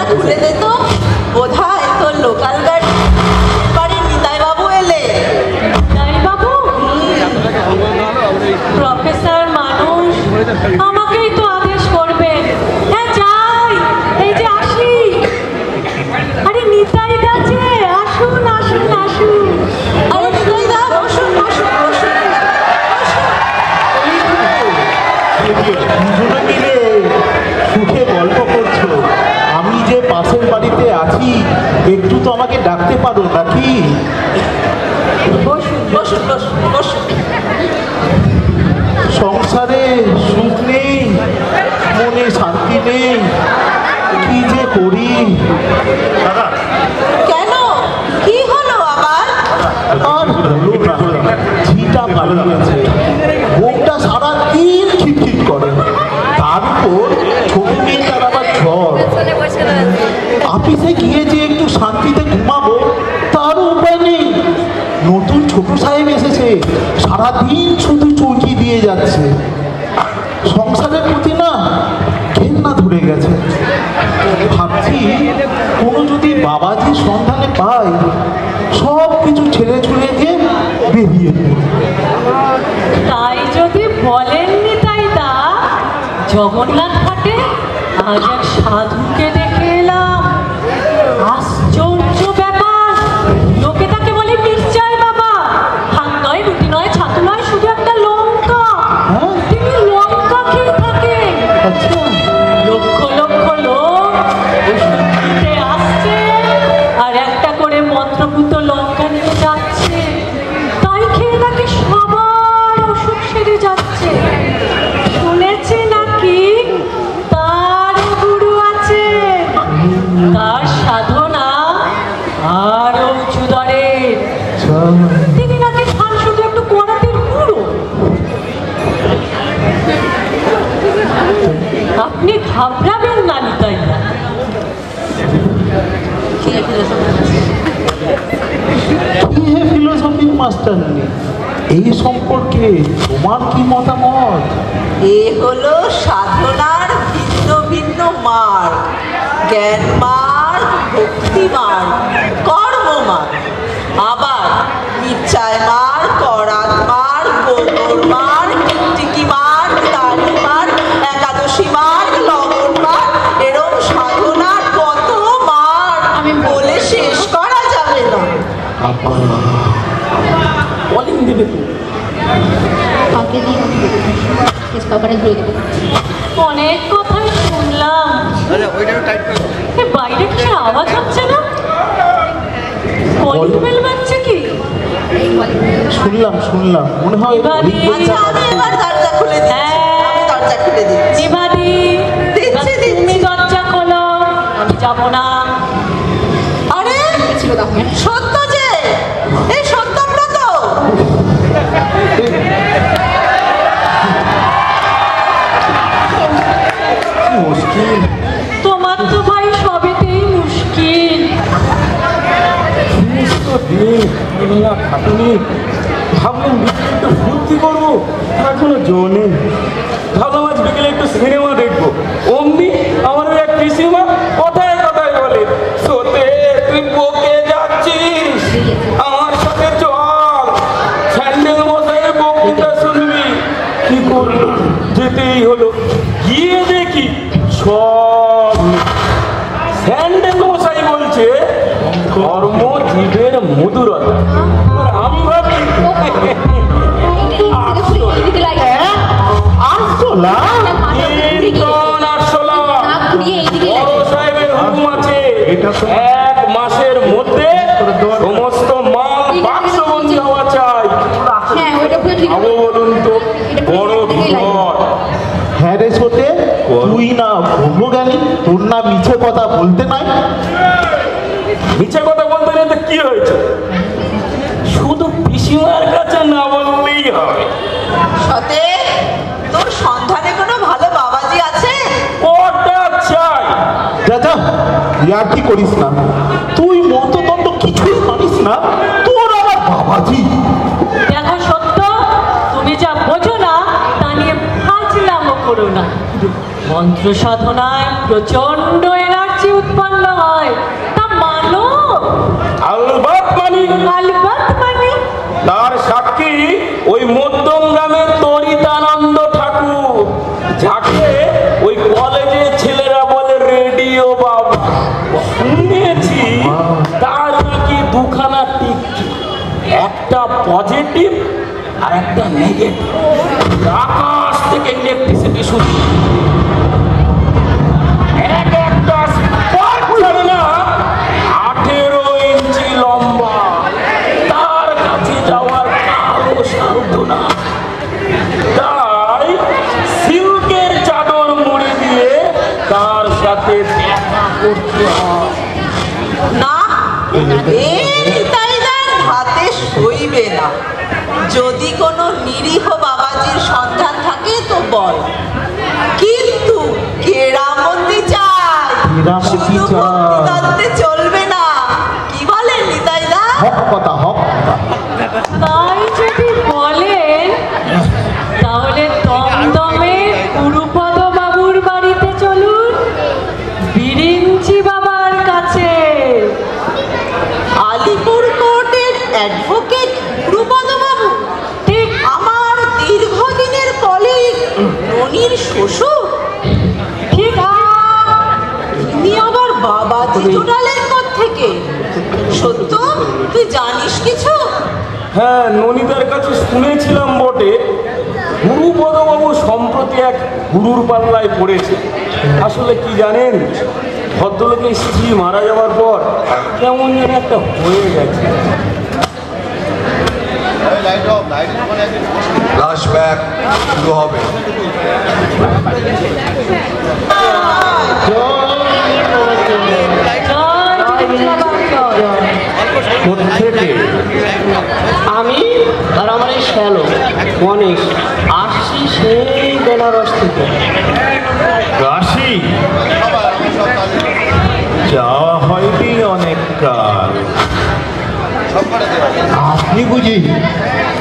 খুলে দে তো, বোধহয় তোর লোকাল গাড়ি বাড়ির নিতাই বাবু এলে। নিতাই বাবু? প্রফেসর মানুষ, আমাকেই তো আদেশ করবেন। হ্যাঁ যাই, এই যে আসি। আরে নিতাই দা যে, আসুন আসুন আসুন। আরে নিতাই দা, বসুন বসুন বসুন। দুজনে মিলে সুখে গল্প করছো, আমি যে পাশের বাড়িতে আছি, একটু তো আমাকে ডাকতে পারো নাকি? বসুন বসুন বসুন বসুন। সংসারে সুখ নেই, মনে শান্তি নেই, কি যে করি। কেন, কি হলো আবার? আর বলো না, ঝিটা পালিয়েছে, বউটা সারাদিন খিটখিট করে, তার উপর ছোট মেয়েটার আবার ঝড়। অফিসে গিয়ে যে একটু শান্তিতে ঘুমাবো তারও উপায় নেই। নতুন ছোট সাহেব এসেছে, সারাদিন শুধু চৌকি দিয়ে যাচ্ছে। সংসারের প্রতি না ঘেন্না ধরে গেছে। ভাবছি কোনো যদি বাবাজির সন্ধানে পাই, সব কিছু ছেড়ে ছুড়ে দিয়ে বেরিয়ে পড়ব। তাই যদি বলেন নিতাই দা, জগন্নাথ ঘাটে আজ এক সাধুকে দেখে এলাম। আশ্চর্য ব্যাপার, লোকে তাকে বলে নিশ্চয় বাবা। ভাত নয়, রুটি নয়, ছাতু নয়, শুধু একটা লঙ্কা। তিনি লঙ্কা খেয়ে থাকেন। লক্ষ লক্ষ লোক ওষুধ কিনতে আসছে আর একটা করে মন্ত্রপুত লঙ্কা নিয়ে যাচ্ছে। তাই খেয়ে নাকি সবার অসুখ সেরে যাচ্ছে। শুনেছি নাকি তারও গুরু আছে, তার সাধনা আরো উঁচু দরের। তিনি নাকি খান শুধু একটু করাতের গুরু। আপনি ঘাবড়াবেন না নিতাই দা। কি হে ফিলোসফির মাস্টার নেই, এই সম্পর্কে তোমার কি মতামত? এ হলো সাধনার ভিন্ন ভিন্ন মার্গ। জ্ঞান মার্গ, ভক্তি মার্গ, কর্ম মার্গ, আবার নিশ্চয় মার্গ, করাত মার্গ, গোবর মার্গ, টিকটিকি মার্গ, দাড়ি মার্গ, একাদশী মার্গ, লবণ মার্গ, এরম সাধনার কত মার্গ আমি বলে শেষ করা যাবে না। বলিং দেবে তো? অনেক কথাই শুনলাম। বাইরে কি আওয়াজ হচ্ছে না? কলিং বেল বাজছে কি? শুনলাম মনে হয়। আচ্ছা, আমি এবার দরজা খুলে দিচ্ছি। আমি দরজা খুলে দিচ্ছি। নিবাদি, তুমি দরজা খোলো, আমি যাবো না। আরে সত্য যে, এই সত্যব্রত। মুশকিল। তোমার তো ভাই সবেতেই মুশকিল। খাটুনি ভাবলাম বিকেলে একটু ফুর্তি করবো, এখনো জো নেই। ভাবলাম আজ বিকেলে একটু সিনেমা দেখবো। অমনি আমাদের এক পিসিমা কথায় কথায় বলে, সোতে তুই বকে যাচ্ছিস, আমার সাথে চল, স্যান্ডেল মশাইয়ের বক্তৃতা শুনবি। কি করবো, যেতেই হলো। গিয়ে দেখি সব স্যান্ডেল মশাই বলছে কর্ম জীবের মধুরতা। আমি ভাবি সাহেবের হুকুম আছে, 1 মাসের মধ্যে সমস্ত মাল বাক্সবন্দি হওয়া চাই। আবু বলুন তো, বড় বিপদ। হ্যাঁ রে ছোটে, তুই না ব্রহ্মজ্ঞানী, তোর না মিছে কথা বলতে নাই। মিছে কথা বলতে গেলে কি হয়েছে? শুধু পিসিমার কাছে না বললেই হবে। সতে, তোর সন্ধানে কোনো ভালো বাবাজি আছে? ওটা চাই। যা ইয়ার কি করিস না, তুই মন্ত্রতন্ত্র কিছুই জানিস না, তোর আবার বাবাজি। দেখো সত্য, তুমি যা বোঝো না তা নিয়ে ফাজলামো করো না। মন্ত্র সাধনায় প্রচন্ড এনার্জি উৎপন্ন যায় তা মানো? আলবাত মানি। আলবাত মানি। তার সাক্ষী ওই মধ্যম গ্রামের তরিতানন্দ ঠাকুর, যাকে ওই কলেজে ছেলেরা বলে রেডিও বাবা। শুনেছি তার নাকি দুখানা টিকটি, একটা পজিটিভ আর একটা নেগেটিভ। আকাশ থেকে ইলেকট্রিসিটি শুরু, এক একটা স্পার্ক ছাড়ে না, 18 ইঞ্চি লম্বা। তার কাছে যাওয়ার কারো সাধ্য না, তাই সিল্কের চাদর মুড়ি দিয়ে তার সাথে দেখা করতে হয়। না, নিতাইদার হাতে সইবে না। যদি কোনো নিরীহ বাবাজির সন্ধান থাকে তো বল, কিন্তু কেরামতি চাই, শুধু ভক্তিতত্ত্বে চলবে না। কি বলেন নিতাইদা? হক কথা, হক কথা। তাই যদি বলেন তাহলে দমদমে গুরুপদ বাবুর বাড়িতে চলুন, বিরিঞ্চি বাবার কাছে। আলিপুর কোর্টের অ্যাডভোকেট গুরুপদ বাবু? ঠিক। আমার দীর্ঘদিনের কলিগ ননির শ্বশুর? ঠিক। তিনি আবার বাবাজি জোড়ালের পর থেকে? সত্য? তুই জানিস কিছু? হ্যাঁ, ননিদার কাছে শুনেছিলাম বটে। গুরুপদবাবু সম্প্রতি এক গুরুর পাল্লায় পড়েছে। আসলে কি জানেন, ভদ্রলোকের স্ত্রী মারা যাওয়ার পর কেমন যেন একটা হয়ে গেছে। ফ্ল্যাশব্যাক শুরু হবে। আমি আর আমার এই শ্যালো গণেশ আসছি সেই বেনারস থেকে। কাশি যাওয়া হয়নি অনেক কাল। আপনি বুঝি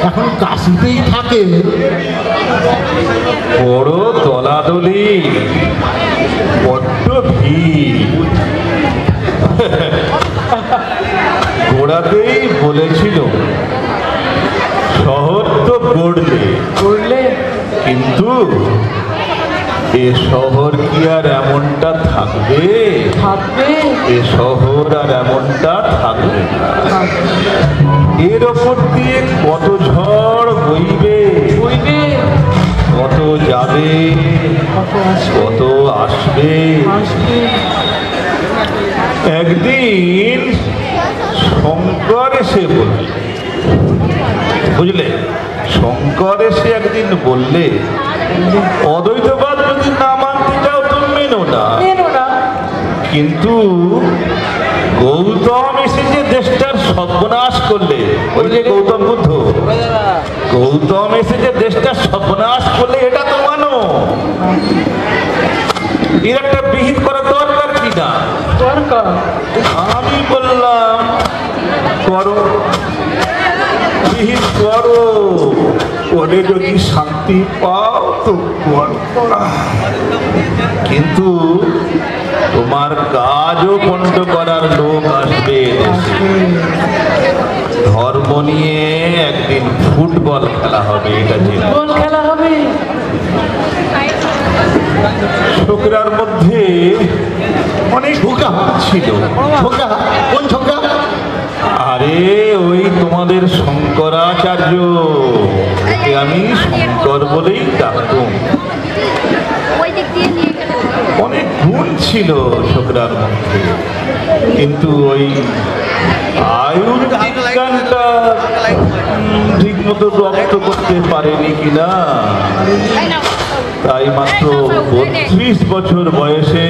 এখন কাশিতেই থাকে? বড় দলাদলি, বড্ড ভিড়। গোড়াতেই বলেছিল শহর তো গড়লে, কিন্তু এ শহর কি আর এমনটা থাকবে? এ শহর আর এমনটা থাকবে না। এর ওপর দিয়ে কত ঝড় বইবে, কত যাবে, কত আসবে। একদিন শঙ্কর এসে বললে, বুঝলে, শঙ্কর এসে একদিন বললে, অদ্বৈতবাদ যদি না মানতে চাও তুমি মেনো না, কিন্তু গৌতম এসে যে দেশটার সর্বনাশ করলে, ওই যে গৌতম বুদ্ধ, গৌতম এসে যে দেশটার সর্বনাশ করলে, এটা তো মানো। এর একটা বিহিত করা দরকার কিনা? আমি বললাম করো, বিহিত করো, করে যদি শান্তি পাও তো করো। কিন্তু তোমার কাজও বন্ধ করার লোক আসবে। ধর্ম নিয়ে একদিন ফুটবল খেলা হবে, এটা খেলা হবে। ছোকরার মধ্যে অনেক ঝোঁকা ছিল। কোন ঝোঁকা? আরে ওই তোমাদের শঙ্করাচার্য, ওকে আমি শঙ্কর বলেই ডাকতাম। অনেক গুণ ছিল ছোকরার মধ্যে, কিন্তু ওই আয়ুর বিজ্ঞানটা ঠিক মতো রপ্ত করতে পারেনি কিনা, তাই মাত্র 32 বছর বয়সে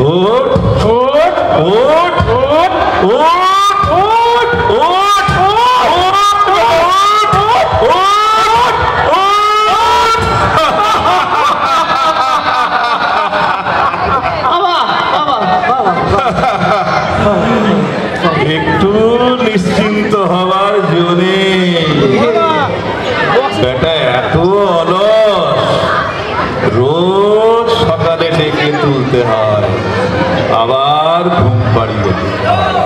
ওঠ ওঠ ওঠ এত অলস, রোজ সকালে ডেকে তুলতে হয়, আবার ঘুম পাড়িয়ে দিতে হয়।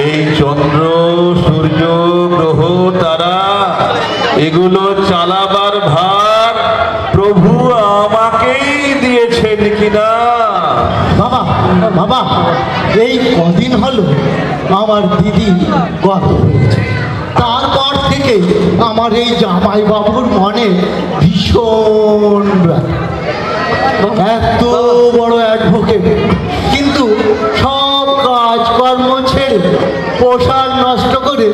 এই চন্দ্র, সূর্য, গ্রহ, তারা এগুলো চালাবার ভার প্রভু আমাকেই দিয়েছেন কিনা? বাবা বাবা, এই কদিন হলো আমার দিদি গত হয়েছে। তারপর থেকে আমার এই জামাই বাবুর মনে ভীষণ এত বড় অ্যাডভোকেট, কিন্তু সব কাজকর্ম ছেড়ে পোশাক নষ্ট করে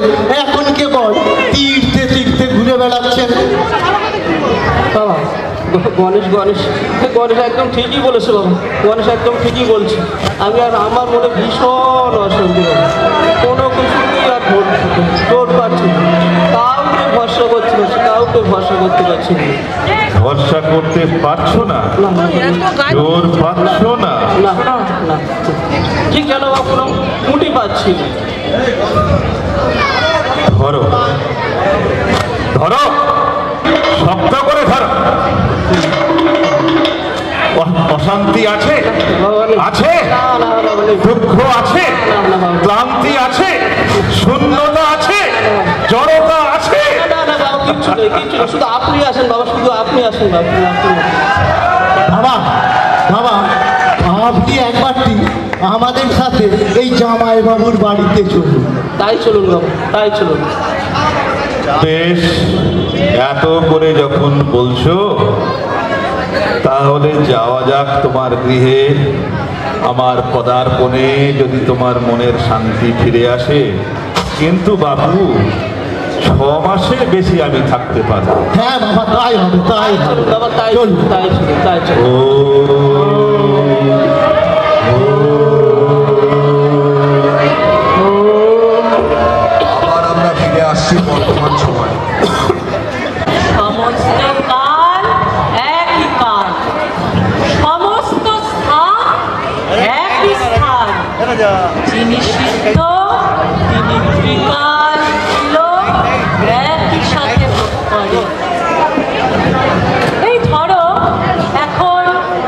এখন কেবল তীর্থে তীর্থে ঘুরে বেড়াচ্ছেন। বাবা, গণেশ গণেশ গণেশ একদম ঠিকই বলেছে বাবা, গণেশ একদম ঠিকই বলছে। আমি আর আমার মনে ভীষণ অশান্তি বাবা, কোনো কিছুই আর জোর পাচ্ছি না, কাউকে ভরসা করতে পারছি, কাউকে ভরসা করতে পারছি না। ভরসা করতে পারছো না? জোর পাচ্ছ না? না না না, ঠিক যেন কোনো মুটি পাচ্ছি না। ধরো ধরো, শক্ত করে ধরো। অশান্তি আছে? আছে? দুঃখ আছে? ক্লান্তি আছে? শূন্যতা আছে? জড়তা আছে? না না বাবা, কিচ্ছু নেই, কিচ্ছু নেই, শুধু আপনি আসেন বাবা, শুধু আপনি আসেন বাবা। বাবা বাবা, আপনি একবারটি আমাদের সাথে এই জামাই বাবুর বাড়িতে চলুন। তাই চলুন বাবা, তাই চলুন। বেশ, এত করে যখন বলছো তাহলে যাওয়া যাক তোমার গৃহে। আমার পদার্পণে যদি তোমার মনের শান্তি ফিরে আসে। কিন্তু বাবু, 6 মাসের বেশি আমি থাকতে পারবো। হ্যাঁ বাবা, তাই হবে, তাই হবে। বাবা তাই চলুন, তাই চলুন, তাই চলুন। আবার আমরা ফিরে আসছি বর্তমান সময়। সমস্ত কাল একই কাল, সমস্ত স্থান একই স্থান। যিনি সিদ্ধ তিনি ত্রিকাল লোক একই সাথে ভোগ করে। এই ধরো, এখন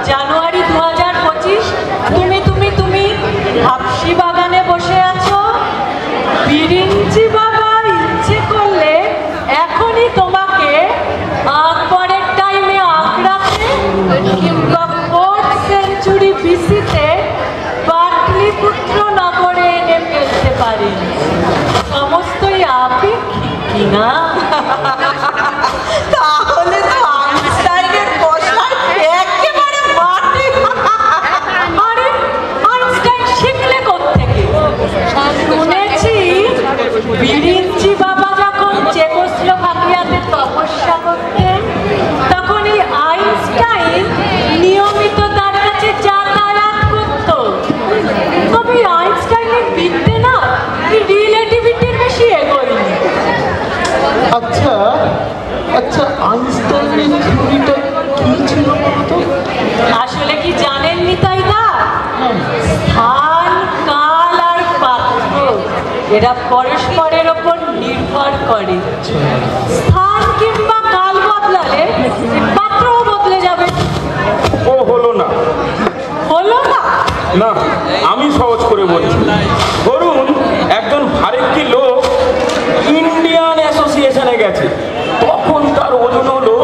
জানুয়ারি 2025, তুমি হাফসি বাগানে বসে আছো। বিরিঞ্চি বাবা ইচ্ছে করলে এখনই তোমাকে আকবরের টাইমে আগ্রাতে কিংবা 4th সেঞ্চুরি বিসিতে পাটলিপুত্র নগরে এনে ফেলতে পারে। সমস্তই আপেক্ষিক কিনা? তাহলে তো আইনস্টাইনের প্রশ্ন একেবারে মাটি। আরে, আইনস্টাইন শিখলে কোত্থেকে? শুনেছি বিরিঞ্চি বাবা যখন চেকোস্লোভাকিয়াতে তপস্যা করতেন, তখন এই আইনস্টাইন নিয়মিত তার কাছে যাতায়াত করত। তবে আইনস্টাইনের বিদ্যে না রিলেটিভিটির বেশি এগোয়নি। আচ্ছা আচ্ছা, আইনস্টাইনের থিওরিটা কি ছিল বলতো? আসলে কি জানেননি তাই না? স্থান, কাল আর পাত্র এরা পরস্পরের ওপর নির্ভর করে। স্থান কিংবা কাল বদলালে পাত্রও বদলে যাবে। ও হলো না। হলো না? না, আমি সহজ করে বলছি। ধরুন একজন আরেকটি লোক ইন্ডিয়ান অ্যাসোসিয়েশনে গেছে, তখন তার ওজন হলো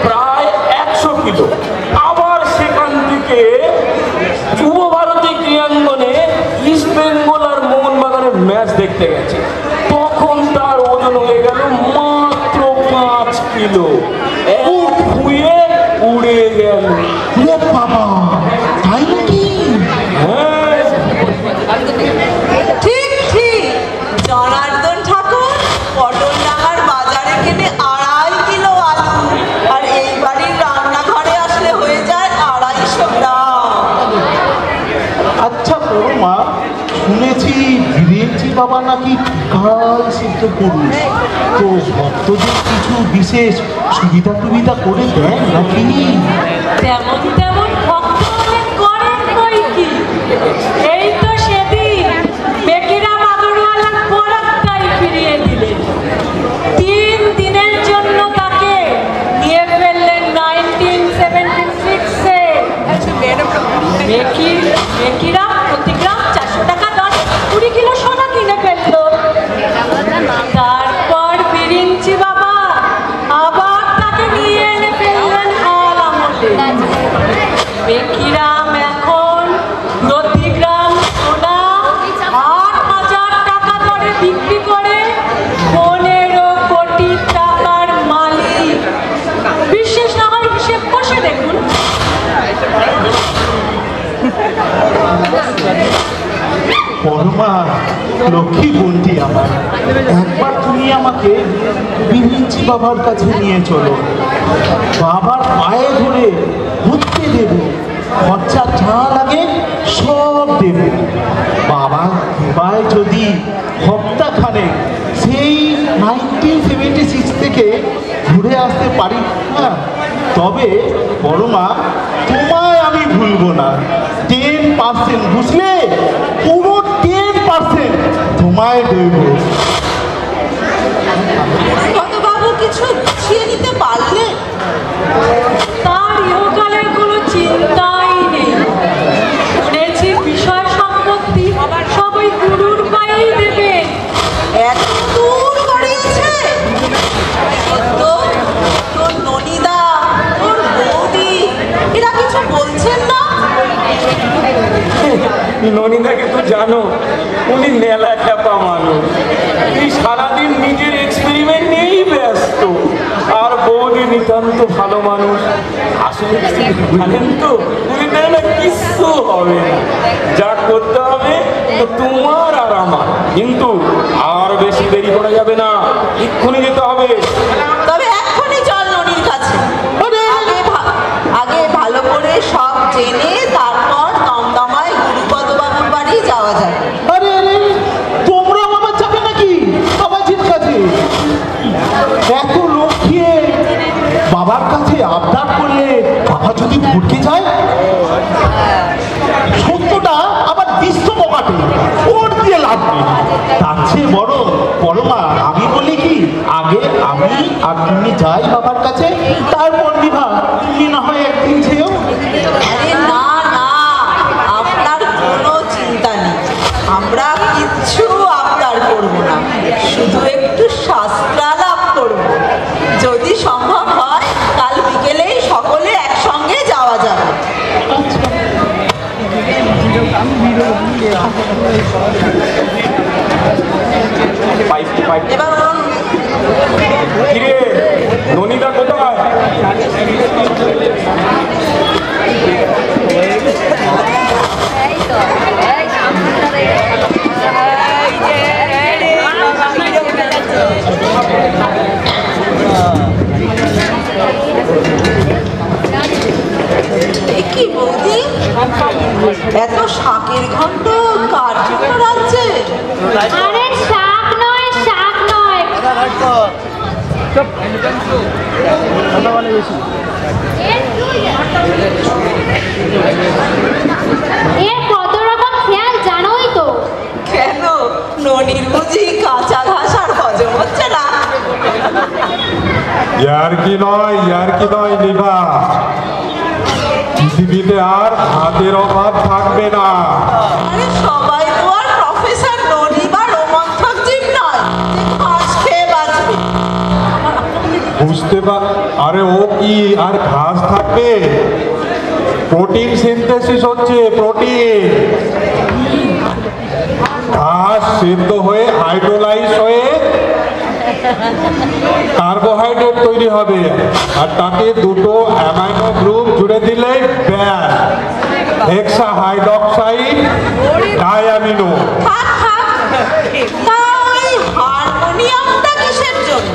প্রায় 100 কিলো। আবার সেখান থেকে যুব ভারতী ক্রীড়াঙ্গনে ইস্ট বেঙ্গল আর মোহনবাগানের ম্যাচ দেখতে গেছে, তখন তার ওজন হয়ে গেল মাত্র 5 কিলো। ধুয়ে উড়ে গেল। বাবা, তাই নাকি? হ্যাঁ, ঠিক ঠিক, জনার্দন ঠাকুর পটলডাঙ্গার বাজারে কেনে 2.5 কিলো আলু, আর এই বাড়ির রান্নাঘরে আসলে হয়ে যায় 250 গ্রাম। আচ্ছা বড় মা, শুনেছি বিরিঞ্চি বাবা নাকি কাল সিদ্ধ পুরুষ, তো ভক্তদের কিছু বিশেষ সুবিধা টুবিধা করে দেন নাকি? তেমন তেমন ভক্ত অনেক করেন বই কি। এই তো সেদিন বেকিরা মাদুরওয়ালার বরাতটাই ফিরিয়ে দিলেন। 3 দিনের জন্য তাকে মেকিরা প্রতি গ্রাম 400 টাকা দরে 20 কিলো সোনা কিনে ফেললো। তারপর বিরিঞ্চি বাবা আবার তাকে নিয়ে এনে ফেললেন হাল আমলে। মেকিরাম এখন প্রতি গ্রাম সোনা 8,000 টাকা দরে বিক্রি করে 15 কোটি টাকার মালিক। বিশেষ না হয় হিসেব কষে দেখুন। পরমা লক্ষ্মী বোনটি আমার, একবার তুমি আমাকে বিরিঞ্চি বাবার কাছে নিয়ে চলো। বাবার পায়ে ধরে ঘুরতে দেব, খরচা যা লাগে সব দেব। বাবা কৃপায় যদি হপ্তাখানে সেই 1976 থেকে ঘুরে আসতে পারি না, তবে পরমা তোমায় আমি ভুলবো না। 10% বুঝলে, পুরো 10% তোমায় দেব। বাবু কিছু গুছিয়ে নিতে পারলে? তার ইহকালের কোনো চিন্তাই নেই। শুনেছি বিষয় সম্পত্তি সবাই গুরুর পায়েই দেবে। এত দূর গড়িয়েছে। তোর ননিদা, তোর বৌদি এরা কিছু বলছেন না? ননিদাকে তো জানো, উনি মেলা খ্যাপা মানুষ। উনি সারাদিন নিজের এক্সপেরিমেন্ট নিয়েই ব্যস্ত। আর বৌদি নিতান্ত ভালো মানুষ। আসলে জানেন তো, উনি না কিচ্ছু হবে না, যা করতে হবে তো তোমার আর আমার। কিন্তু আর বেশি দেরি করা যাবে না, এক্ষুনি যেতে হবে। তবে এক্ষুনি চল ননির কাছে। আগে ভালো করে সব জেনে তারপর দমদমায় গুরুপদ বাবুর বাড়ি যাওয়া যাবে। আরে আরে, তোমরা বাবা যাবে নাকি বাবাজির কাছে? এত লক্ষ্মী বাবার কাছে আবদার করলে বাবা যদি ভটকে যায়, সত্যটা আবার দৃশ্য বকাটে, ওর দিয়ে লাভ নেই। তার চেয়ে বড় পরমা আমি বলি কি, আগে আমি আর তুমি যাই বাবার কাছে, তারপর বিভা তুমি না হয় একদিন যেও। আরে না না, আপনার কোনো চিন্তা নেই। আমরা কিচ্ছু আবদার করব না, শুধু একটু শাস্ত্রালাপ করব। যদি সম্ভব হয় কাল বিকেলেই সকলে একসঙ্গে যাওয়া যাবে। এবার বলুন, কিরে ননিদা কোথায়? কি বৌদি, এত শাকের ঘন্ট কার জন্য রাজ্যে? আরে শাক নয়, শাক নয়। এর কত রকম খেয়াল জানোই তো। কেন ননির বুঝি কাঁচা ঘাস আর হজম হচ্ছে না? ইয়ার কি নয় নিভা, পৃথিবীতে আর হাতের অভাব থাকবে না। আরে সবাই তো আর প্রফেসর ননি বা রোমন্থক জীব নয় যে ঘাস খেয়ে বাঁচবে। বুঝতে পার, আরে ও কি আর ঘাস থাকবে? প্রোটিন সিনথেসিস হচ্ছে, প্রোটিন। ঘাস সেদ্ধ হয়ে হাইড্রোলাইজ হয়ে কার্বোহাইড্রেট তৈরি হবে, আর তাকে দুটো অ্যামাইনো গ্রুপ জুড়ে দিলে ব্যাস, হেক্সা হাইড্রক্সাইড ডাইঅ্যামিনো। থাক থাক, তা ওই হারমোনিয়ামটা কিসের জন্য?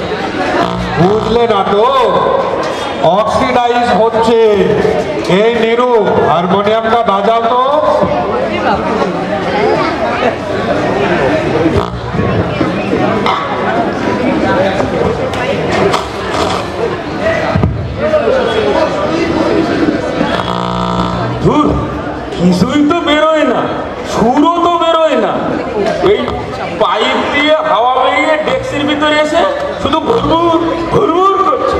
বুঝলে না তো, অক্সিডাইজ হচ্ছে। এই নিরু, হারমোনিয়ামটা বাজাও তো। ধুর, কিছুই তো বেরোয় না, সুরও তো বেরোয় না। ওই পাইপ দিয়ে হাওয়া বেরিয়ে ডেস্কের ভিতরে এসে শুধু ঘুরঘুর ঘুরঘুর করছে।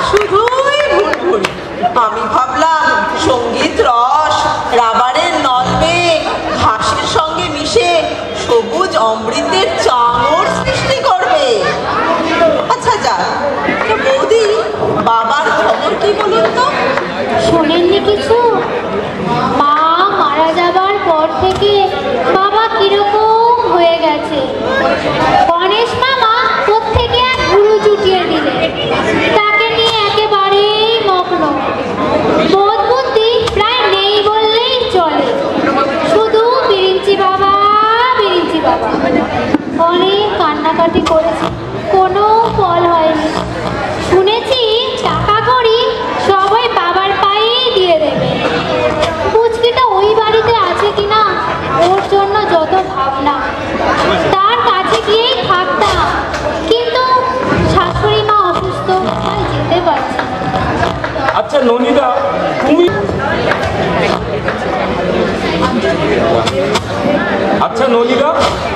শুধুই ভুল। আমি ভাবলাম বলেননি কিছু? মা মারা যাবার পর থেকে বাবা কিরকম হয়ে গেছে। গণেশ মামা কোত্থেকে এক গুরু জুটিয়ে দিলে, তাকে নিয়ে একেবারেই মগ্ন। বোধ বুদ্ধি প্রায় নেই বললেই চলে, শুধু বিরিঞ্চি বাবা বিরিঞ্চি বাবা। অনেক কান্নাকাটি করেছে, কোনো ফল হয়নি। শুনেছি টাকা করি সবাই বাবার পায়েই দিয়ে দেবে। পুচকিটা ওই বাড়িতে আছে কিনা ওর জন্য যত ভাবনা। তার কাছে গিয়েই থাকতাম, কিন্তু শাশুড়ি মা অসুস্থ, তাই যেতে পারছি না। আচ্ছা ননিদা, তুমি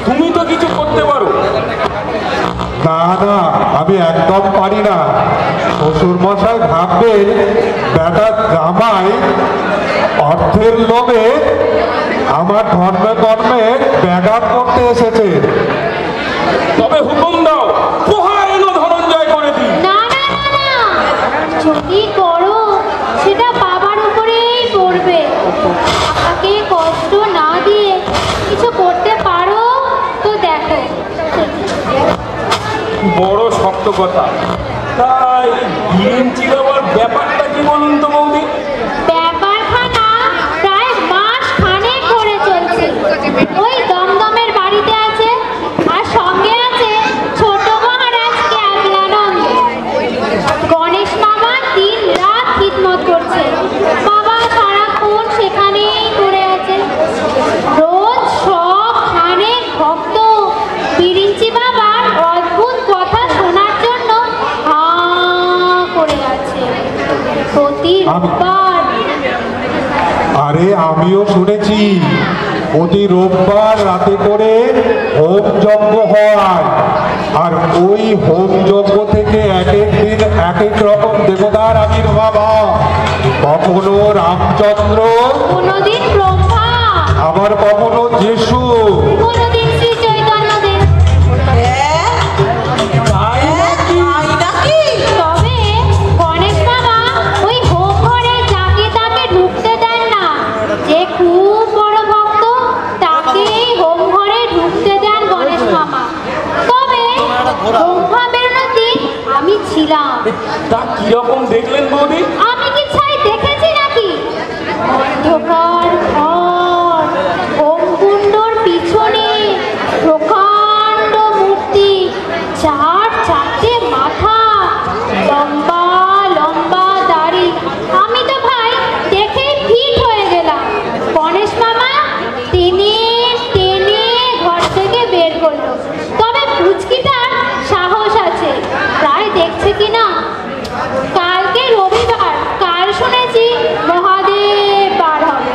তুমি তো কিছু করতে পারো। না না, আমি একদম পারি না। শ্বশুর মশাই ভাববেন বেটা জামাই অর্থের লোভে আমার ধর্মে কর্মে ব্যাঘাত করতে এসেছে। তবে হুকুম দাও, পোহা এলো ধনঞ্জয় করে দিই। না না না না, যদি করো সেটা বাবার উপরেই পড়বে। আমাকে কষ্ট না দিয়ে কিছু করতে পারো তো দেখো। বড় শক্ত কথা। তাই বিরিঞ্চি বাবার ব্যাপারটা কি বলুন তো বৌদি? ব্যাপারখানা প্রায় মাস খানেক করে চলছে। ওই দমদমের বাড়িতে আছে, আর সঙ্গে আছে ছোট মহারাজ ক্যাবলানন্দ। গণেশ মামা দিন রাত খিদমত করছে, বাবা সারাক্ষণ সেখানেই পড়ে আছে। রোজ সব খানেক ভক্ত বিরিঞ্চি বাবার অদ্ভুত কথা শোনার জন্য হাঁ করে আছে প্রতি রোববার। আরে আমিও শুনেছি প্রতি রোববার রাতে করে হোম যজ্ঞ হয়, আর ওই হোম যজ্ঞ থেকে এক এক দিন এক এক রকম দেবতার আবির্ভাব হয়। কখনো রামচন্দ্র, কোনোদিন ব্রহ্মা, আবার কখনো যিশু, কোনোদিন শ্রী চৈতন্যদেব। তবে গণেশ মামা ওই হোম ঘরে যাকে তাকে ঢুকতে দেন না। যে খুব বড় ভক্ত তাকেই হোম ঘরে ঢুকতে দেন গণেশ মামা। তবে ব্রহ্মা বেরোনোর দিন আমি ছিলাম। তা কিরকম দেখলেন বৌদি? আমি কি ছাই দেখেছি নাকি? অন্ধকার ঘর, হোমকুণ্ডর পিছনে প্রকাণ্ড মূর্তি, চারটে মাথা, লম্বা লম্বা দাড়ি। আমি তো ভাই দেখেই ফিট হয়ে গেলাম। গণেশ মামা টেনে টেনে ঘর থেকে বের করলো। তবে পুচকিটার সাহস আছে, প্রায় দেখছে কিনা। কালকে রবিবার, কাল শুনেছি মহাদেব বার হবে।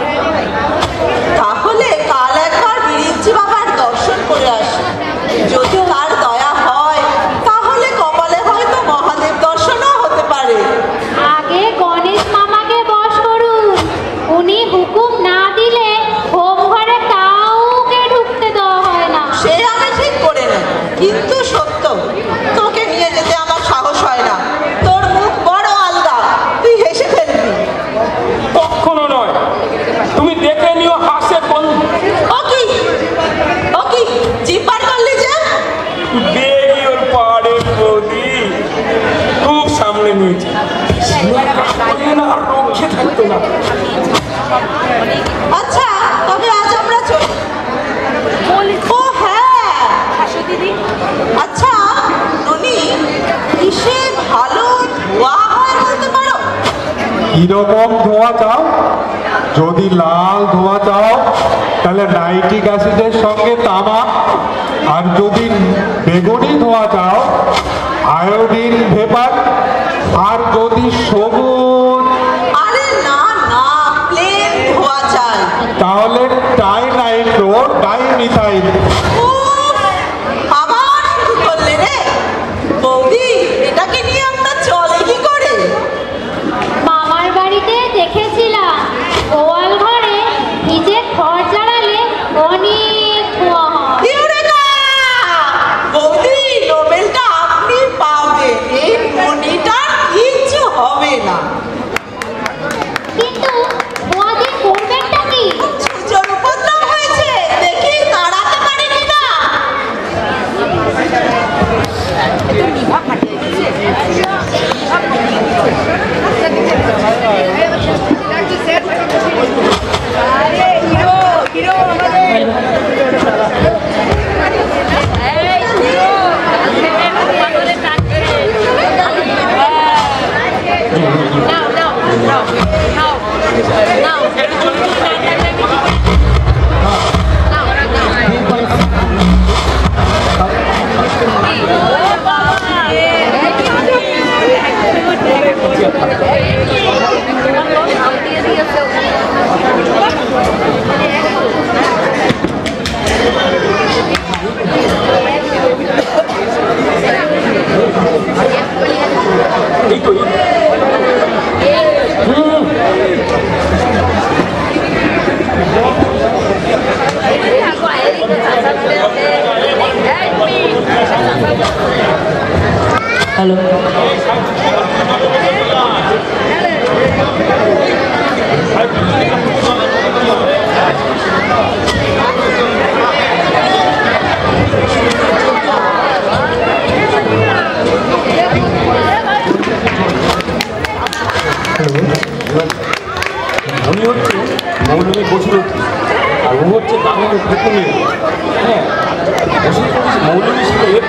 তাহলে কাল একবার বিরিঞ্চি বাবার দর্শন করে আসি। যদি তার দয়া হয় তাহলে কপালে হয়তো মহাদেব দর্শনও হতে পারে। আগে গণেশ মামাকে বশ করুন, উনি হুকুম না দিলে হোম ঘরে কাউকে ঢুকতে দেওয়া হয় না। সে আমি ঠিক করে নেব, কিন্তু সত্য তোকে নিয়ে যেতে আমার সাহস হয় না। তোর মুখ বড় আলগা, তুই হেসে ফেলবি। কখনো নয়, তুমি দেখে নিও হাসে কোন। ও কি জিপার করলি যে? বেরি ওর পাড়ে বৌদি খুব সামনে নিয়েছে, না আর রক্ষে থাকতো না। আচ্ছা তবে আজ আমরা চলি। ও হ্যাঁ, আচ্ছা ননি, কিসে ভালো ধোয়া হয় বলতে পারো? কিরকম ধোঁয়া চাও? যদি লাল ধোঁয়া চাও তাহলে নাইট্রিক অ্যাসিডের সঙ্গে তামাক, আর যদি বেগুনি ধোঁয়া চাও আয়োডিন ভেপার, আর যদি সবুজ আরে না না, প্লেন ধোয়া চাই। তাহলে টাইনাইট্রো ডাইমিথাইল। আবার শুরু করলে রে বৌদি, এটাকে নিয়ে আমরা চলে কি করে? মামার বাড়িতে দেখেছিলাম গোয়াল ঘরে ভিজে খড় জ্বালালে অনেক ধোঁয়া হয়। ইউরেকা! বৌদি, নোবেলটা আপনি পাবেন, এই মনিটার কিচ্ছু হবে না। হচ্ছে মৌলভী বসিরথী, আর ও হচ্ছে দারুণ প্রথমে। হ্যাঁ, মৌলভী সাহেব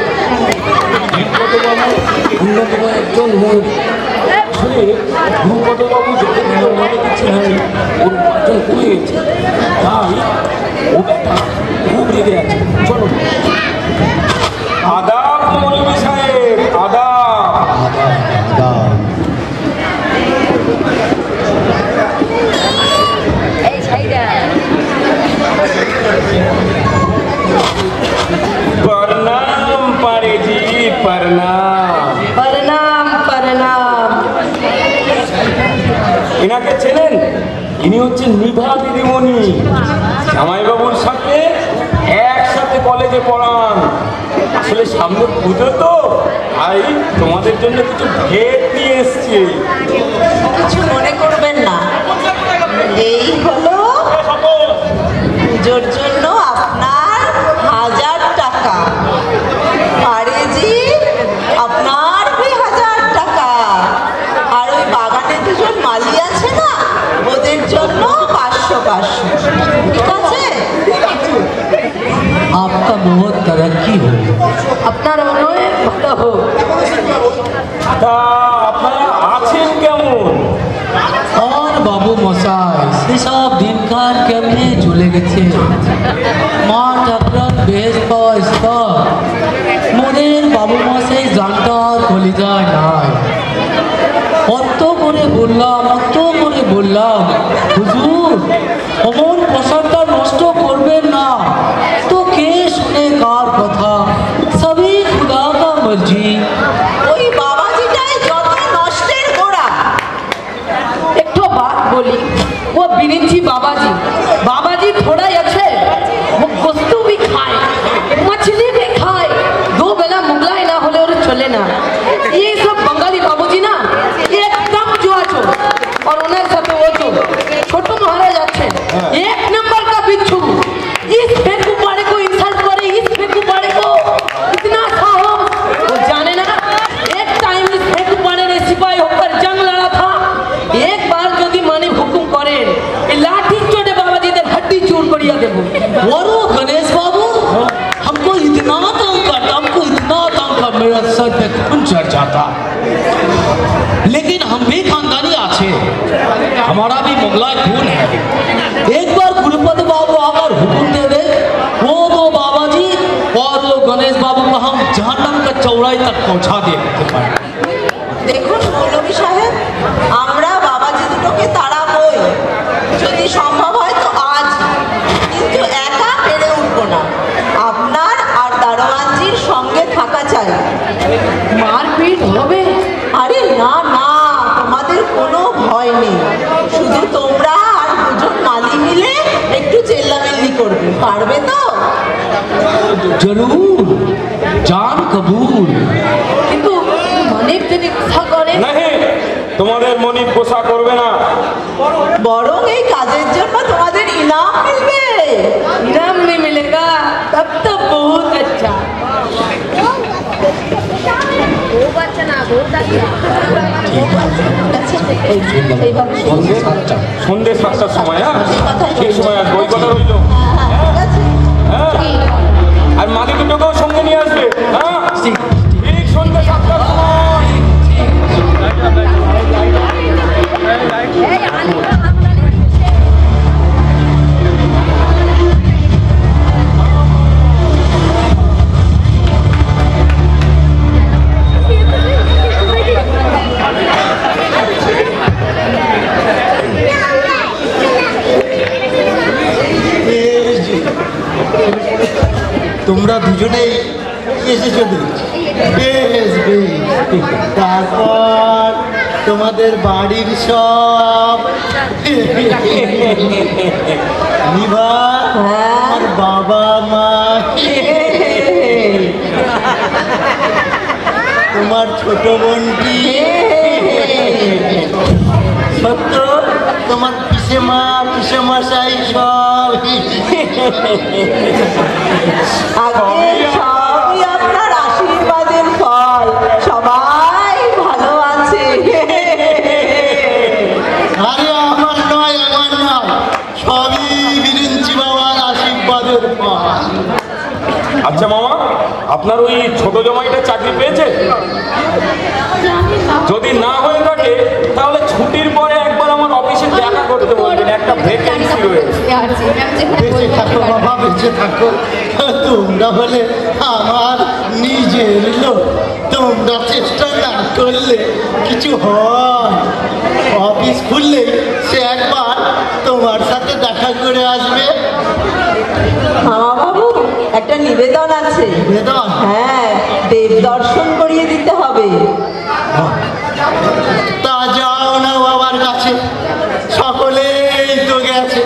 গুরুপদবাবু একজন আসলে গুরুপদবাবু যতদিন মনে দিচ্ছিলেন ওর উপার্জন কমে গেছে, তাই ও ব্যাটা খুব রেগে আছে। চলো। আদাব মৌলভী সাহেব, আদাব। प्रणाम पारे जी, प्रणाम। प्रणाम प्रणाम। এনাকে চেনেন? ইনি হচ্ছেন নিভা দিদিমণি, জামাইবাবুর সাথে একসাথে কলেজে পড়ান। আসলে সামনে পুজো তো, তাই তোমাদের জন্য কিছু ভেট নিয়ে এসছি। কিছু মনে করবেন না, এই হলো পুজোর জন্য আপনার 1000 টাকা। পারেজি আপনার 1000 টাকা। আর ওই বাগানে দুজন মালি আছে না, ওদের জন্য 500। ঠিক আছে? आपका बहुत तरक्की हो, আপনার অনেক ভালো হোক। তা আপনারা আছেন কেমন? और बाबू मशाई সেসব দিনকার কেমনে চলে গেছে। মা ঠাকুর বেশ পাওয়া মোদের বাবু মশাই জানটার কলিজায় নাই। অত করে বললাম হুজুর অমন পোশাকটা নষ্ট করবেন না, তো কে শুনে কার কথা, সবই খুদা কা মর্জি। ওই বাবাজিটাই যত নষ্টের গোড়া। একটু बात बोली, वो बिरिंची बाबाजी थोड़ा ही अच्छे, वो गोश्त भी खाए, मछली भी खाए, 2 बेला मुगलाई ना होले और चले ना। ये सब बंगाली बाबूजी ना एकदम जुआचो, और उन्हें सब वो जो छोटू महाराज अच्छे, 1 नंबर का बिच्छू। इस फेंकू पाड़े को इंसल्ट करे, इस फेंकू पाड़े को इतना साहब, वो जाने ना एक टाइम इस फेंकू पाड़े ने सिपाही होकर जंग लड़ा था। एक बार यदि माने हुकुम करे लाठी चोटे बाबाजी दे हड्डी चूर करिया देबो। और वो गणेश बाबू हमको इतना तंग करता, मेरा सर पे खून चढ़ जाता। लेकिन हम भी खानदानी आछे, हमारा भी मुगलाई खून है। एक बार गुरुपद बाबू आकर हुकुम दे दे, वो दो बाबाजी और वो गणेश बाबू को हम जहन्नम का चौड़ाई तक पहुंचा देते हैं। দেখুন মৌলভী সাহেব, আমরা বাবাজি দুটোকে তাড়াবই, যদি সম্ভব হয় তো আজ, কিন্তু একা পেরে উঠবো না। আপনার আর দারোয়ানজির সঙ্গে থাকা চাই। मारपीट होबे? আরে না না, তোমাদের কোনো ভয় নেই, শুধু তোমরা আর দুজন মালি মিলে একটু চেল্লামেল্লি করবে, পারবে তো? जरूर, जान कबूल। কিন্তু অনেক দিন ইচ্ছা করে নাহি, তোমাদের মনিব গোসা করবে না। বরং এই কাজের জন্য তোমাদের ইনাম মিলবে। इनाम नहीं मिलेगा तब तो बहुत अच्छा। এইভাবে সন্ধ্যে 7টার সময়, হ্যাঁ ঠিক সময় আসবে, ওই কথা রইল। ঠিক আছে। হ্যাঁ, আর মাদি দুটোকেও সঙ্গে নিয়ে আসবে। হ্যাঁ ঠিক সন্ধ্যে 7টার সময়। তোমরা দুজনেই এসেছো বেশ বেশ। তারপর তোমাদের বাড়ির সব নিভা, আর বাবা মা, তোমার ছোট বোনটি, সত্য তোমার পিসেমশাই সব আগে সবই আপনার আশীর্বাদের ফল, সবাই ভালো আছে। আরে আমার নয়, সবই বিরিঞ্চি বাবার আশীর্বাদের ফল। আচ্ছা মামা, আপনার ওই ছোট জামাইটা চাকরি পেয়েছে? যদি না হয়ে থাকে তাহলে ছুটির পরে একবার আমার অফিসে দেখা করতে বলবেন, একটা ভ্যাকেন্সি রয়েছে। বেঁচে থাকো বাবা, বেঁচে থাকো। তোমরা হলে আমার নিজের লোক, তোমরা চেষ্টা না করলে কিছু হয়। অফিস খুললেই সে একবার তোমার সাথে দেখা করে আসবে। বাবু, একটা নিবেদন আছে। নিবেদন? হ্যাঁ, দেব দর্শন করিয়ে দিতে হবে। তা যাও না বাবার কাছে, সকলেই তো গেছে।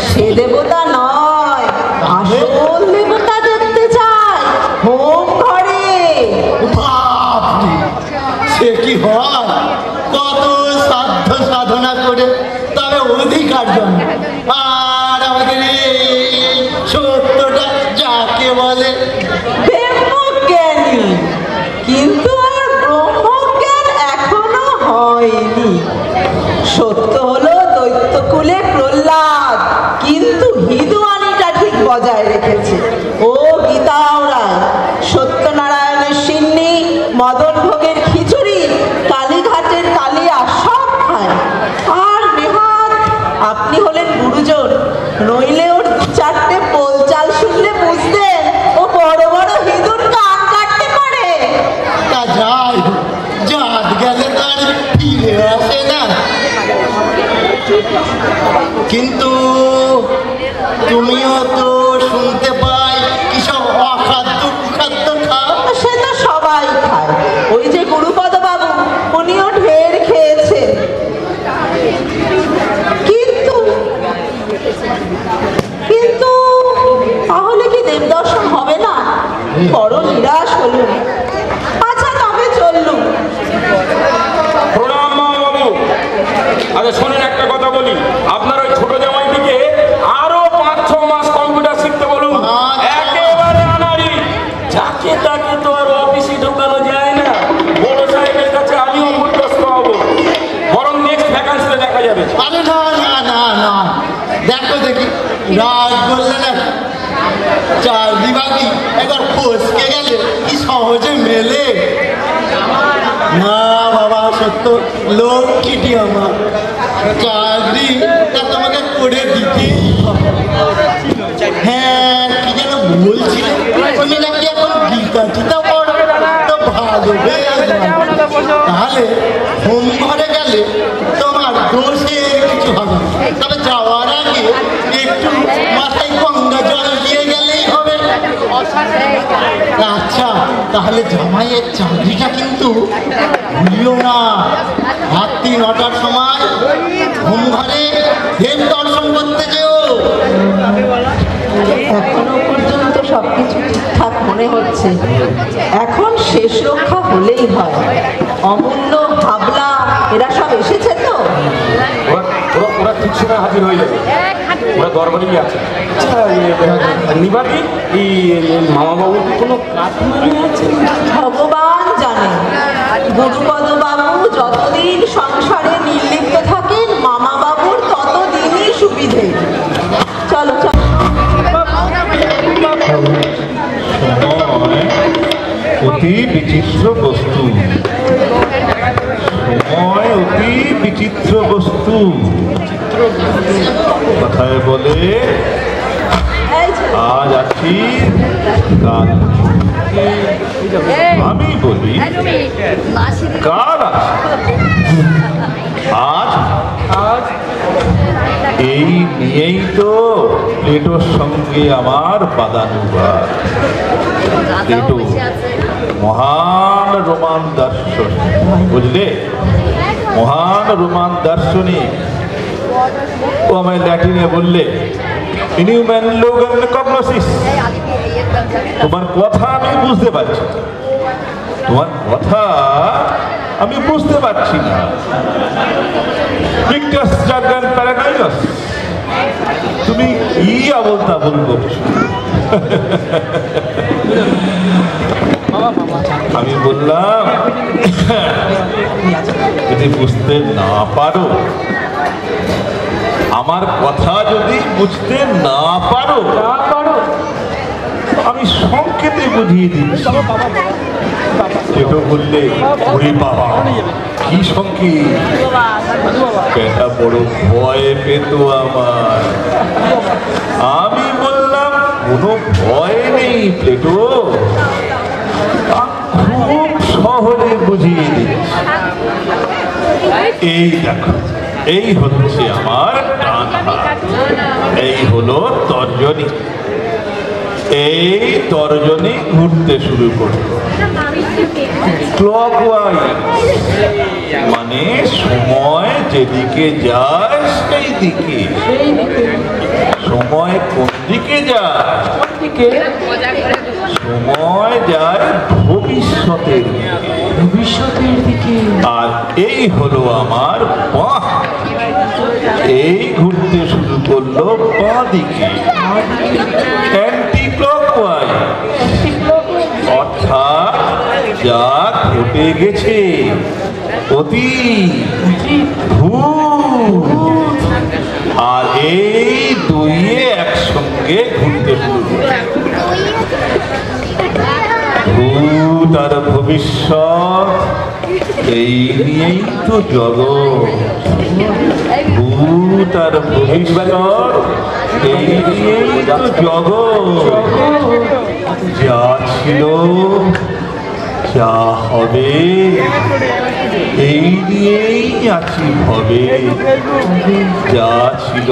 সে দেবতা নয়, আসল দেবতা দেখতে চায় হোম ঘরে। বাপরে, সে কি হয়? কত সাধ্য সাধনা করে তবে অধিকার জন্য আর আমাদের এই সত্যটা যাকে বলে ব্রহ্মজ্ঞানী, কিন্তু আর ব্রহ্মজ্ঞান এখনো হয়নি। সত্য হলো দৈত্যকুলে প্রহ্লাদ, কিন্তু হিঁদুয়ানিটা ঠিক বজায় রেখেছে। ও গীতাও রায়, সত্যনারায়ণের সিন্নি, মদন ভোগের খিচুড়ি, কালীঘাটের কালিয়া সব খায়। আর নেহাত আপনি হলেন গুরুজন, নইলে ওর দু চারটে পোল চাল শুনলে বুঝতেন ও বড় বড় হিঁদুর কান কাটতে পারে। তা যাই হোক, জাত গেলে তার ফিরে আসে না। কিন্তু তুমিও তো শুনতে পাই কিসব অখাদ্য কুখাদ্য খাও। সে তো সবাই খায়, ওই যে গুরুপদ বাবু উনিও ঢের খেয়েছেন। কিন্তু কিন্তু তাহলে কি দেবদর্শন হবে না? বড় নিরাশ হলুন। আচ্ছা, তবে চললুম। প্রণাম মামা বাবু। আচ্ছা শোনেন, একটা কথা বলি, আপনার ওই ছোট জামাইটিকে আরো 5-6 মাস কম্পিউটার শিখতে বলুন। একেবারে আনাড়ি, যাকে তাকে তো আর অফিসে ঢোকানো যায় না। বড় সাহেবের কাছে আমিও মুখস্থ হবো, বরং নেক্সট ভ্যাকান্সিতে দেখা যাবে। আরে না না না না, দেখো দেখি রাগ করলে না, চাকরি বাকরি একবার ফসকে গেলে কি সহজে মেলে না বাবা। সত্য লক্ষ্মীটি আমার, চাকরিটা তোমাকে করে দিতেই হবে। হ্যাঁ, কি যেন বলছিলে, তুমি নাকি এখন গীতা টিতা পড়ো, তো ভালো বেশ। তাহলে হোম ঘরে গেলে তোমার দোষে কিছু হবে না। তবে যাওয়ার আগে একটু মাথায় গঙ্গা জল দিয়ে গেলেই হবে। আচ্ছা, তাহলে জামাইয়ের চাকরিটা কিন্তু ভুলিও না। রাত্রি 9টার সময় হোম ঘরে দেব দর্শন করতে যেও। এখনো পর্যন্ত সবকিছু ঠিকঠাক মনে হচ্ছে। এখন শেষ রক্ষা হলেই হয়। অমূল্য, হাবলা এরা সব এসেছে তো? ওরা ঠিক সময় হাজির হয়ে যাবে, ওরা দরবারেই আছে। আচ্ছা নিবাদি, এই মামাবাবুর কোনো কাঠমানি আছে? ভগবান জানে। গুরুপদ বাবু যতদিন সংসারে নির্লিপ্ত থাকেন, মামা বাবুর ততদিনই সুবিধে। চলো চলো। সময় অতি বিচিত্র বস্তু, সময় অতি বিচিত্র বস্তু। কথায় বলে আজ আছি কাল, আমি বলি কাল আছি। আজ এই নিয়েই তো প্লেটোর সঙ্গে আমার বাদানুবাদ। প্লেটো মহান রোমান দার্শনিক, বুঝলে, মহান রোমান দার্শনিক। ও আমায় ল্যাটিনে বললে ইনহিউম্যান লোগান কগনোসিস। তোমার কথা আমি বুঝতে পারছি, তোমার কথা আমি বুঝতে পারছি না। ভিক্টাস জার্গান প্যারাডাইনাস, তুমি কি আবল তাবল করছো? আমি বললাম যদি বুঝতে না পারো আমার কথা যদি বুঝতে না পারো আমি সংক্ষেপে বুঝিয়ে দিচ্ছি। কেটো বললে ওরে বাবা কি সংকেত, বেটা বড় ভয় পেত আমার। আমি বললাম কোনো ভয় নেই প্লেটো, খুব সহজে বুঝিয়ে দিচ্ছি। এই দেখো, এই হচ্ছে আমার ডান হাত, এই হলো তর্জনী। এই তর্জনী ঘুরতে শুরু করলো ক্লকওয়াইজ, মানে সময় যেদিকে যায় সেই দিকে। সময় কোন দিকে যায়? সময় যায় ভবিষ্যতের দিকে। আর এই হলো আমার বাঁ, এই ঘুরতে শুরু করলো বাঁ দিকে, অ্যান্টি ক্লকওয়াইজ। অর্থাৎ যা ঘটে গেছে অতীত, ভূত, আর এই দুইয়ে একসঙ্গে ঘুরতে শুরু করে। ভূত আর ভবিষ্যৎ এই নিয়েই তো জগৎ। ভূত আর ভবিষ্যৎ এই নিয়েই তো জগৎ। যা ছিল যা হবে এই নিয়েই আছি ভবে। যা ছিল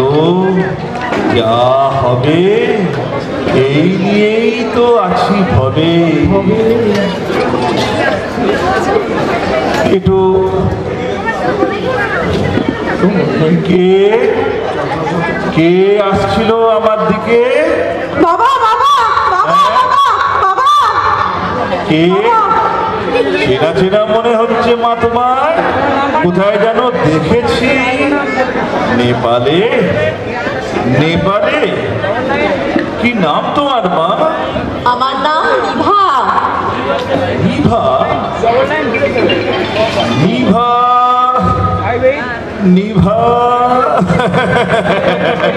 যা হবে এই নিয়েই তো আছি ভবে। একটু কে কে আসছিল আমার দিকে? বাবা বাবা বাবা বাবা কে? চেনা চেনা মনে হচ্ছে মা তোমার, কোথায় যেন দেখেছি। নেপালে? নেপালে? কি নাম তোমার মা? আমার নাম নিভা। নিভা? নিভা? নিভা?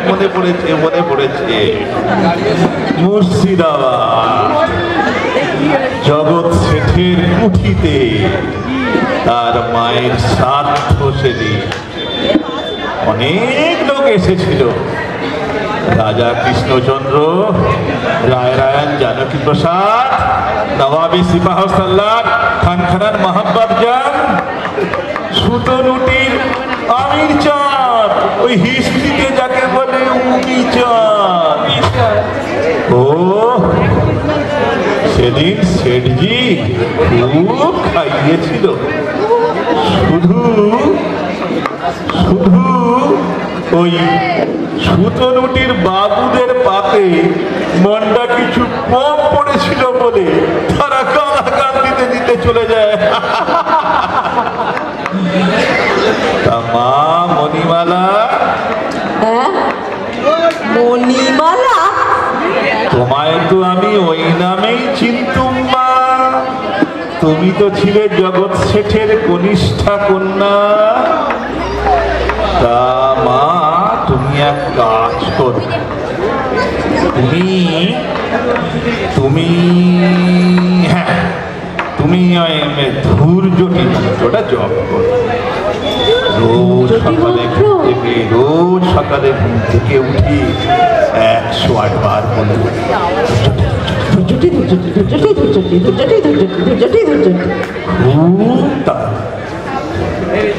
মনে পড়েছে, মনে পড়েছে। মুর্শিদাবাদ জগৎ শেঠের কুঠিতে তার মায়ের শ্রাদ্ধ সেদিন অনেক লোক এসেছিল। রাজা কৃষ্ণচন্দ্র, রায়রায়ণ জানকী প্রসাদ, নবাবী সিপাহ সাল্লার, খানখানার মাহাব্বাব জান, সুতনুটির আমির চাঁদ, ওই হিস্ট্রিতে যাকে বলে উমি চাঁদ। ও সেদিন শেঠজি খুব খাইয়েছিল। শুধু শুধু ওই সুতনুটির বাবুদের পাতে মনটা কিছু কম পড়েছিল বলে তারা গালাগাল দিতে দিতে চলে যায়। তা মা মণিমালা? হ্যাঁ, মণিমালা? তোমায় তো আমি ওই নামেই চিনতুম মা। তুমি তো ছিলে জগৎ শেঠের কনিষ্ঠা কন্যা। তা মা তুমি এক কাজ করো, তুমি হ্যাঁ তুমি ধৈর্যটি মন্ত্রটা জপ করো। রোজ সকালে ঘুম থেকে উঠি 108 বার বলবো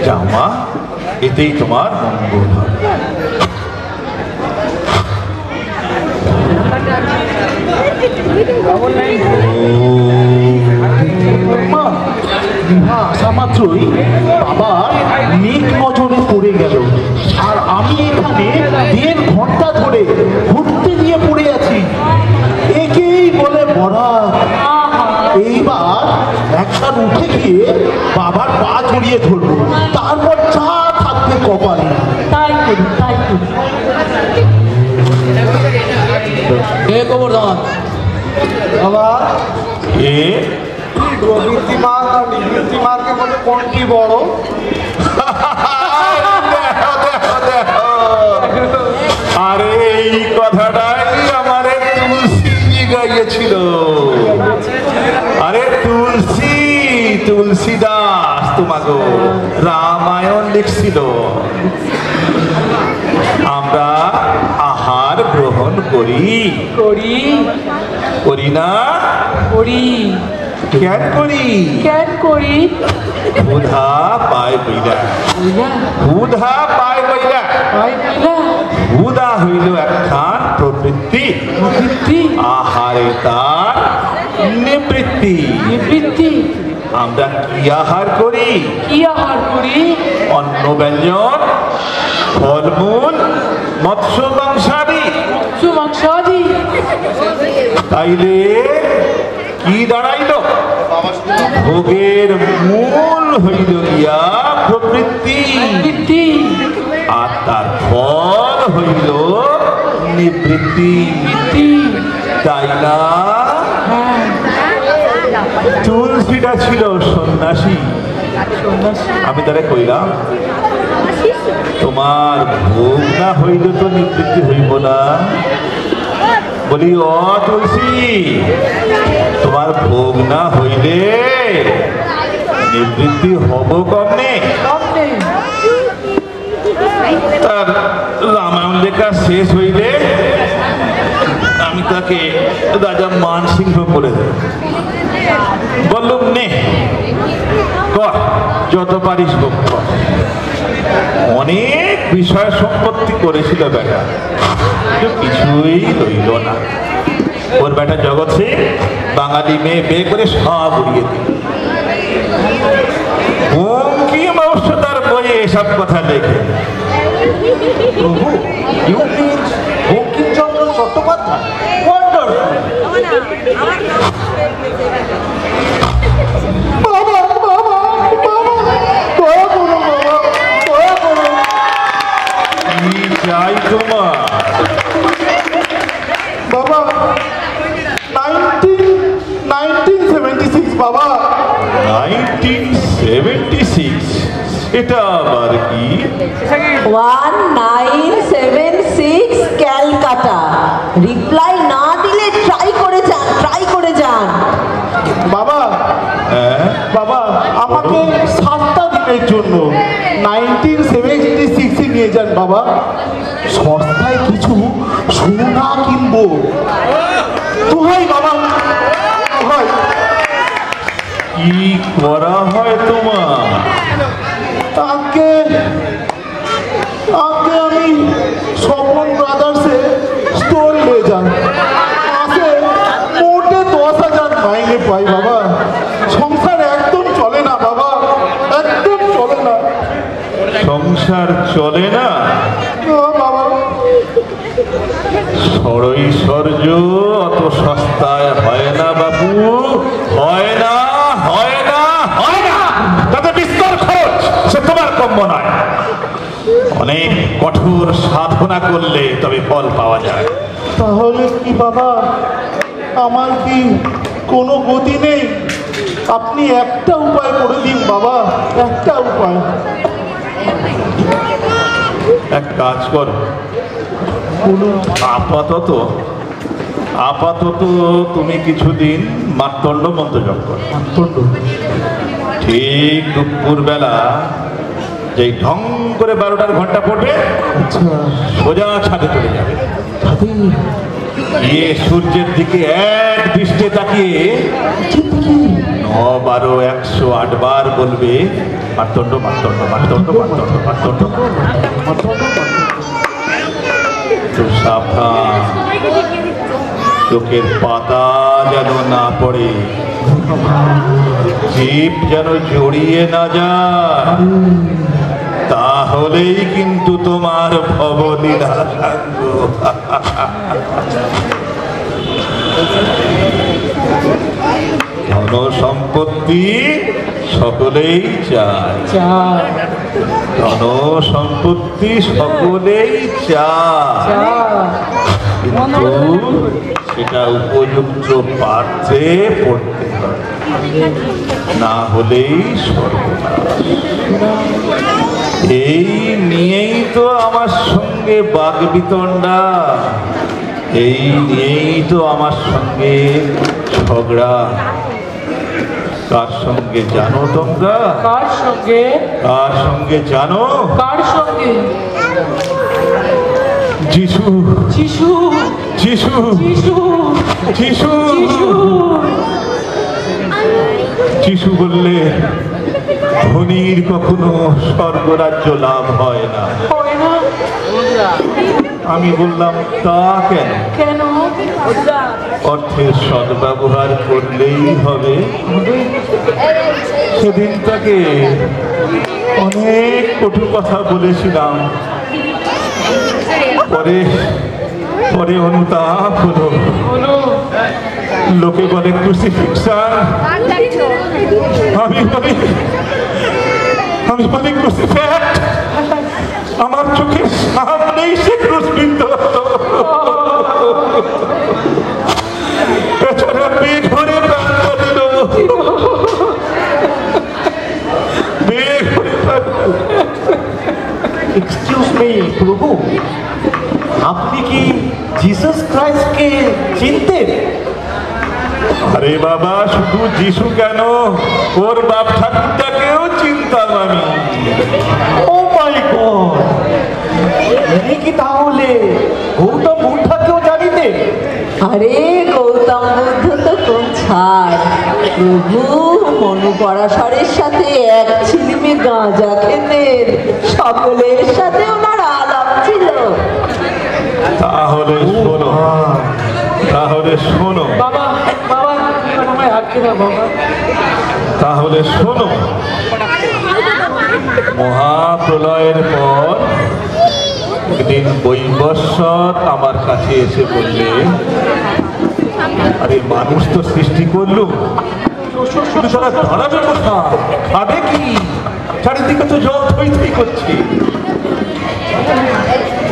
জামা, এতেই তোমার মঙ্গল হবে। আসা মাত্রই বাবা নেক নজরে পড়ে গেল, আর আমি এখানে 1.5 ঘন্টা ধরে ঘুরতে নিয়ে পড়ে আছি। একেই বলে বরাত। এইবার একবার উঠে গিয়ে বাবার পা জড়িয়ে ধরবো, তারপর যা থাকবে কপালে তাই করি, তাই করি। বাবা এ প্রবৃত্তি মার্ক আর নিবৃত্তি মার্কের মধ্যে কোনটি বড়? কথাটাই আমারে তুলসী গাইয়েছিল। আরে তুলসী, তুলসীদাস তোমাগো রামায়ণ লিখছিল। আমরা আহার গ্রহণ করি করি করি না? করি। কেন করি? কেন করি? ক্ষুধা পায় বইলা, ক্ষুধা পায় বইলা। ক্ষুধা হইল একখান প্রবৃত্তি, আহারে তার নিবৃত্তি। নিবৃত্তি। আমরা কি আহার করি? কি আহার করি? অন্ন ব্যঞ্জন, ফলমূল, মৎস্য মাংসাদি। মৎস্য মাংসাদি। তাইলে কি দাঁড়াইল? ভোগের মূল হইল গিয়া প্রবৃত্তি, আর তার ফল হইল নিবৃত্তি, তাই না? তুলসীটা ছিল সন্ন্যাসী। আমি তারা কইলাম তোমার ভোগ না হইল তো নিবৃত্তি হইব না। বলি ও তুলসী, তোমার ভোগ না হইলে নিবৃত্তি হব কমনে? তার রামায়ণ লেখা শেষ হইলে আমি তাকে রাজা মানসিংহ করে দেব। বললুম নে কর, যত পারিস ভোগ কর। অনেক বিষয় সম্পত্তি করেছিল বেটা, কিছুই রইল না। ওর বেটা জগৎ সিং বাঙালি মেয়ে বিয়ে করে সব উড়িয়ে দিল। বঙ্কিম অবশ্য তার বইয়ে এসব কথা লেখে। প্রভু, ইউ মিন বঙ্কিমচন্দ্র চট্টোপাধ্যায়? বাবা, বাবা, বাবা, দয়া করুন বাবা, দয়া করুন। কি চাই তোমার? বাবা 1976 বাবা। 1976? এটা আবার কি? 1976 ক্যালকাটা। রিপ্লাই না দিলে ট্রাই করে যান, ট্রাই করে যান। বাবা, বাবা আমাকে 7টা দিনের জন্য 1976 নিয়ে যান বাবা। সস্তায় কিছু সোনা কিনবো। দোহাই বাবা, দোহাই। কি করা হয় তোমার? আজকে আমি স্বপন ব্রাদার্সে স্টোর নিয়ে যান। মাসে মোটে 10,000 মাইনে পাই বাবা। সংসার একদম চলে না বাবা, একদম চলে না। সংসার চলে না? বাবা ষড়ৈশ্বর্য অত সস্তায় হয় না বাবু, হয় না, হয় না, হয় না। তাতে বিস্তর খরচ, সে তোমার কম্য নয়। অনেক কঠোর সাধনা করলে তবে ফল পাওয়া যায়। তাহলে কি বাবা আমার কি কোনো গতি নেই? আপনি একটা উপায় করে দিন বাবা, একটা উপায়। এক কাজ কর, আপাতত তুমি কিছুদিন মার্তণ্ড মন্ত্র জপ করো। ঠিক দুপুর বেলা যেই ঢং করে 12টার ঘন্টা পড়বে, সোজা ছাদে চলে যাবে। গিয়ে সূর্যের দিকে এক দৃষ্টে তাকিয়ে 9, 12, 108 বার বলবে মার্তণ্ড, মার্তণ্ড, মার্তণ্ড, মার্তণ্ড, মার্তণ্ড। তো সাবধান, চোখের পাতা যেন না পড়ে, জীব যেন জড়িয়ে না যায়, তাহলেই কিন্তু তোমার ভবলীলা সাঙ্গ। ধন সম্পত্তি সকলেই চায়, ধন সম্পত্তি সকলেই চায়, কিন্তু সেটা উপযুক্ত পাত্রে পড়তে হবে, না হলেই সর্বনাশ। এই নিয়েই তো আমার সঙ্গে বাগবিতণ্ডা। এই নিয়েই তো আমার সঙ্গে ঝগড়া। কার সঙ্গে জানো তোমরা? কার সঙ্গে? কার সঙ্গে জানো? কার সঙ্গে? যিশু যিশু যিশু যিশু যিশু যিশু। যিশু বললে ধনীর কখনো স্বর্গরাজ্য লাভ হয় না। হয় না? আমি বললাম তা কেন? কেন? অর্থের সদ্ব্যবহার করলেই হবে। সেদিন তাকে অনেক কটু কথা বলেছিলাম। পরে পরে অনুতাপ হলো। লোকে বলে ক্রুসিফিক্সান, আমি বলি ক্রুসিফ্যাক্ট। আমার চোখের সামনেই সে ক্রুশবিদ্ধ হতো। পেট ভরে প্রাণ দিল, পেট ভরে প্রাণ। এক্সকিউজ মি প্রভু, আপনি কি জিসাস ক্রাইস্টকে চিনতেন? আরে বাবা, শুধু যিশু কেন, ওর বাপ ঠাকুরটাকেও চিনতাম আমি। ও মাই গড, ইনি কি তাহলে গৌতম বুদ্ধকেও জানিতেন? আরে গৌতম বুদ্ধ তো কোন ছাড়, প্রভু মনু পরাশরের সাথে এক ছিলিমে গাঁজা খেতেন, সকলের সাথে ওনার আলাপ ছিল। তাহলে শোনো, তাহলে শোনো বাবা, বাবা আমায় আটকে দাও বাবা। তাহলে শোনো, মহাপ্রলয়ের পর একদিন বৈবস্বর আমার কাছে এসে বললে, আরে মানুষ তো সৃষ্টি করলুম, কিন্তু তারা দাঁড়াবে কোথায়, খাবে কি? চারিদিকে তো জল থই থই করছে।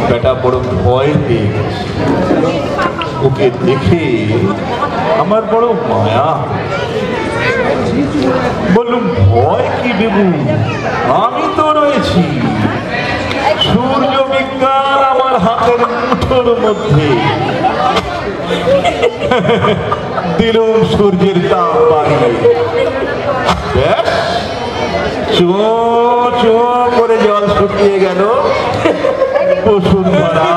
বেটা বড় ভয় পেয়ে গেছে। ওকে দেখে আমার বড় মায়া। বললুম ভয় কি দেবু, আমি তো রয়েছি। সূর্য বিজ্ঞান আমার হাতের মুঠোর মধ্যে। দিলুম সূর্যের তাপ বাড়িয়ে, চো চো করে জল শুকিয়ে গেল। বসুন্ধরা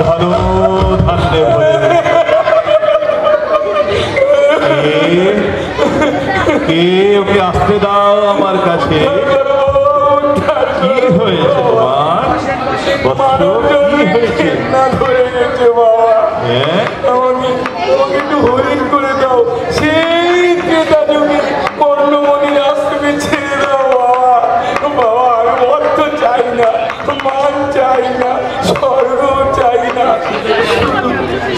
ধন ধান্যে ভরে। কে ওকে আসতে দাও আমার কাছে। কি হয়েছে তোমার? কি হয়েছে? একটু হরিণ করে দাও, সেই ক্রেতা যুগে কর্ণমণির আশ্রমে ছেড়ে দাও বাবা। বাবা আমি অর্থ চাই না, মান চাই না, স্বর্গ চাই না,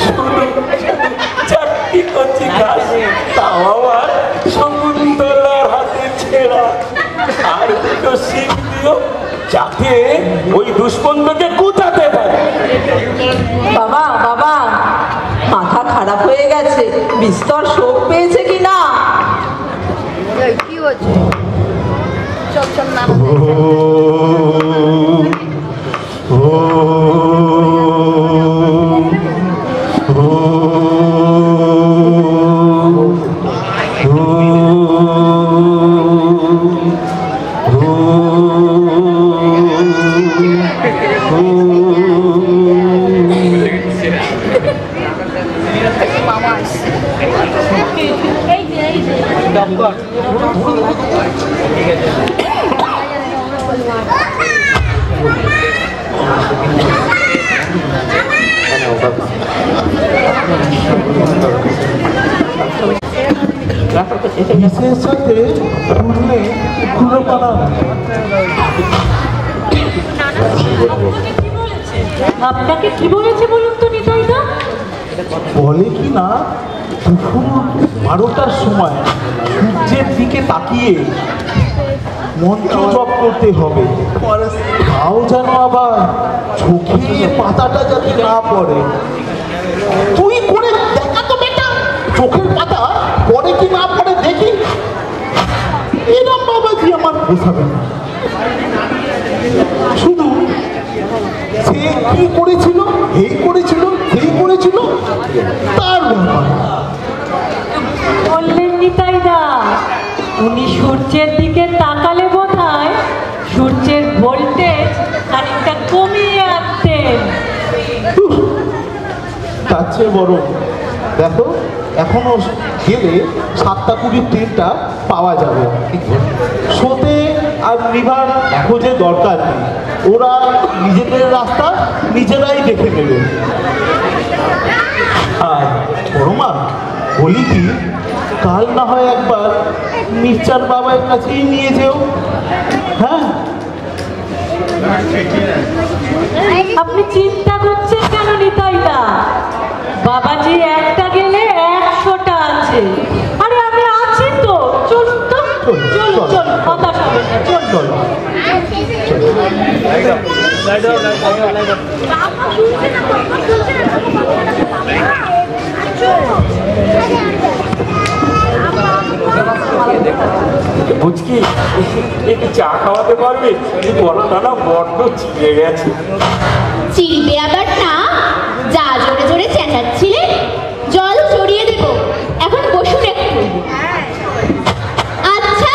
শুধু চাকরি করছি কাজ, তাও আমার শকুন্তলার হাতে ছেড়া। আর দুটো শিখ দিও, যাতে ওই দুষ্মন্তকে গুটাতে পারে। বাবা বাবা, মাথা খারাপ হয়ে গেছে, বিস্তর শোক পেয়েছে কিনা? কি হচ্ছে? চল চল না বিশের সাথে ঘুরলে ঘুরে পানা। আপনাকে কি বলেছে বলুন তো নিতাইদা? বলে কি না, দুপুর 12টার সময় সূর্যের দিকে তাকিয়ে মন্ত্র জপ করতে হবে। তাও যেন আবার চোখের পাতাটা যাতে না পড়ে। তুই করে দেখা তো বেটা, চোখের পাতা পড়ে কি না পড়ে দেখি। এরম বাবাজি আমার পোষাবে না। শুধু সে কি করেছিল, এই করেছিল, সেই করেছিল, তার চেয়ে বড় দেখো, এখনো গেলে 7:20 ট্রেনটা পাওয়া যাবে। শোতে আর রিভার খোঁজের দরকার নেই, ওরা নিজেদের রাস্তা নিজেরাই দেখে নেবে। আর বড় মা বলি কি, কাল না হয় একবার মির্জার বাবার কাছেই নিয়ে যেও। হ্যাঁ, আপনি চিন্তা করছেন কেন নিতাইদা? বাবাজি একটা গেলে 100টা আছে। আরে আমি আছি তো, চলুন তো, চল চল, হতাশ হবেন না, চল চল। বুঝকি একটু চা খাওয়াতে পারবে? গলাটা না বড্ড চিড়ে গেছে। চিড়বে আবার না, যা জোরে জোরে চেঁচাচ্ছিলেন। জল চড়িয়ে দেব, এখন বসুন একটু। আচ্ছা,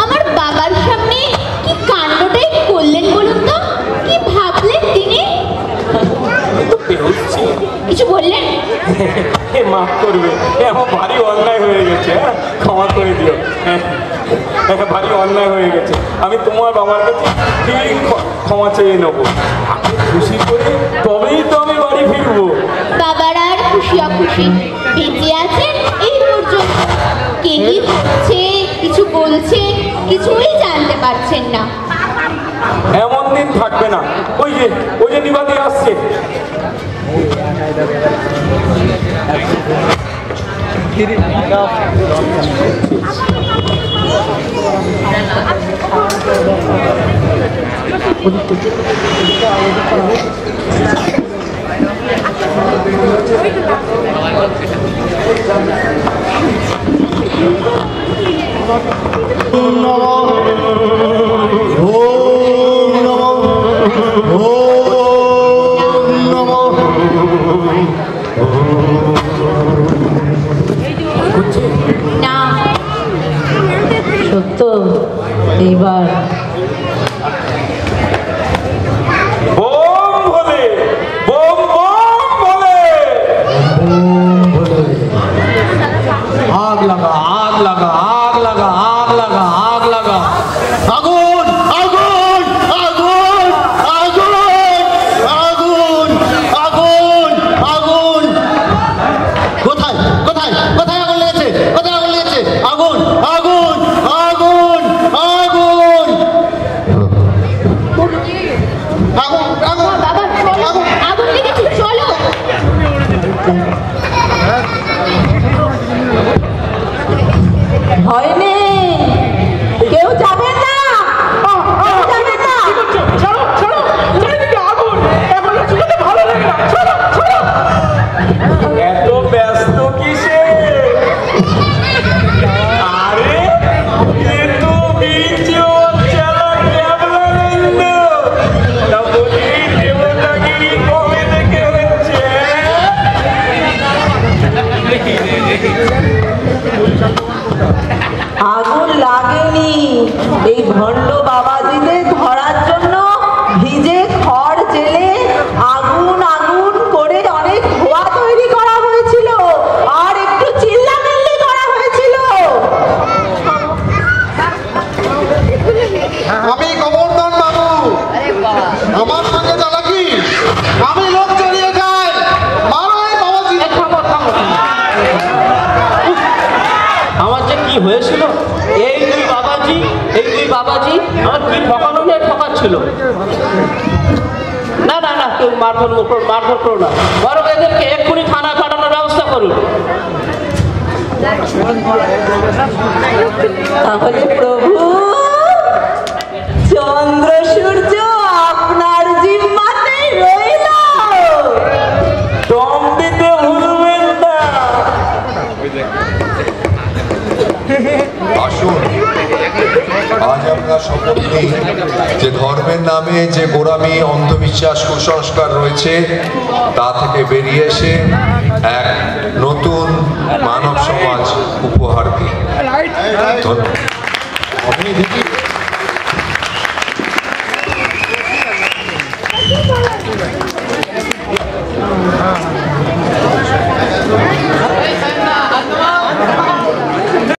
আমার বাবার সামনে কি কাণ্ডটাই করলেন বলুন তো? কি ভাবলেন তিনি? কিছু বললেন? মাফ করবে, আমার ভারী অন্যায় হয়ে গেছে, ক্ষমা করে দিও। ভারী অন্যায় হয়ে গেছে, আমি তোমার বাবার কাছে ঠিক ক্ষমা চেয়ে নেবো। খুশি করে তবেই তো আমি বাড়ি ফিরবো। বাবার আর খুশি অখুশি বেঁচে আছেন এই পর্যন্ত। কে কি হচ্ছে, কিছু বলছে, কিছুই জানতে পারছেন না। এমন দিন থাকবে না। ওই যে নিবাদি আসছে। না সত্য, এইবার বোম ভোলে, বোম বোম ভোলে। আগ লাগা, আগ লাগা, আগ লাগা, আগ লাগা, আগ লাগা, আগুন আগুন আগুন আগুন আগুন আগুন আগুন। কোথায় কোথায় কোথায় আগুন লেগেছে? কোথায় আগুন লেগেছে? আগুন আগুন আগুন আগুন আগুন আগুন বাবা, চলো, আগুন লেগেছে, চলো। ভয় নেই, কেউ যাবেন না, কেউ যাবেন না। ছাড়ো ছাড়ো, চারিদিকে আগুন, এখন চুলাতে ভালো লাগে না। ছাড়ো ছাড়ো। এত ব্যস্ত কিসে? আরে এ তো বিজো চালা ক্যাবলানন্দ। তা বলি দেবতাগিরি কবে থেকে হচ্ছে? আগুন লাগেনি, এই ভণ্ড বাবাজিদের ধরার জন্য ভিজে খড় জেলে আগুন আগুন করে অনেক ধোঁয়া তৈরি করা হয়েছিল, আর একটু চিল্লামিল্লি করা হয়েছিল। আমি গোবর্ধন বাবু, আমার সঙ্গে চালাকি, আমি লোক চড়িয়ে খাই। মারো এই বাবাজি। আমার যে কি হয়েছিল, এই দুই বাবাজি আমার কি ঠকানো নিয়ে ঠকাচ্ছিল। না না না, কেউ মারধর করো না, বরং এদেরকে এক্ষুনি থানা পাঠানোর ব্যবস্থা করুন। তাহলে প্রভু, চন্দ্র সূর্য আপনার জিম্মাতেই রইল। দম দিতে ভুলবেন না। আসুন, আজ আমরা শপথ নিই যে ধর্মের নামে যে গোঁড়ামি, অন্ধবিশ্বাস, কুসংস্কার রয়েছে তা থেকে বেরিয়ে এসে এক নতুন মানব সমাজ উপহার দিই। ধন্যবাদ।